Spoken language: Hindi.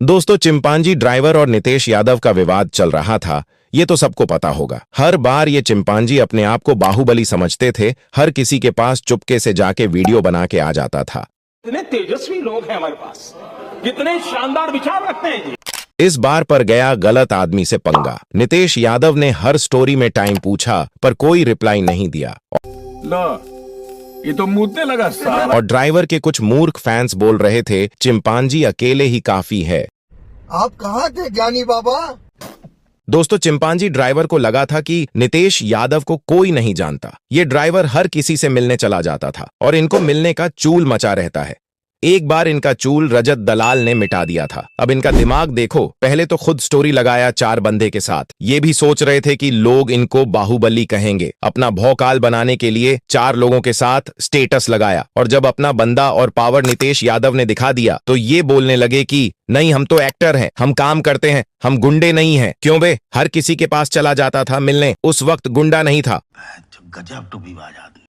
दोस्तों, चिंपांजी ड्राइवर और नितेश यादव का विवाद चल रहा था। ये तो सबको पता होगा। हर बार ये चिंपांजी अपने आप को बाहुबली समझते थे, हर किसी के पास चुपके से जाके वीडियो बना के आ जाता था। इतने तेजस्वी लोग हैं हमारे पास, कितने शानदार विचार रखते हैं जी। इस बार पर गया गलत आदमी से पंगा। नितेश यादव ने हर स्टोरी में टाइम पूछा पर कोई रिप्लाई नहीं दिया। लो, ये तो मुद्दे लगा साला। और ड्राइवर के कुछ मूर्ख फैंस बोल रहे थे चिंपांजी अकेले ही काफी है। आप कहाँ थे ज्ञानी बाबा? दोस्तों, चिंपांजी ड्राइवर को लगा था कि नितेश यादव को कोई नहीं जानता। ये ड्राइवर हर किसी से मिलने चला जाता था और इनको मिलने का चूल मचा रहता है। एक बार इनका चूल रजत दलाल ने मिटा दिया था। अब इनका दिमाग देखो, पहले तो खुद स्टोरी लगाया 4 बंदे के साथ। ये भी सोच रहे थे कि लोग इनको बाहुबली कहेंगे। अपना भौकाल बनाने के लिए 4 लोगों के साथ स्टेटस लगाया और जब अपना बंदा और पावर नितेश यादव ने दिखा दिया तो ये बोलने लगे कि नहीं, हम तो एक्टर हैं, हम काम करते हैं, हम गुंडे नहीं हैं। क्यों बे? हर किसी के पास चला जाता था मिलने। उस वक्त गुंडा नहीं था। गजब टू भी बात।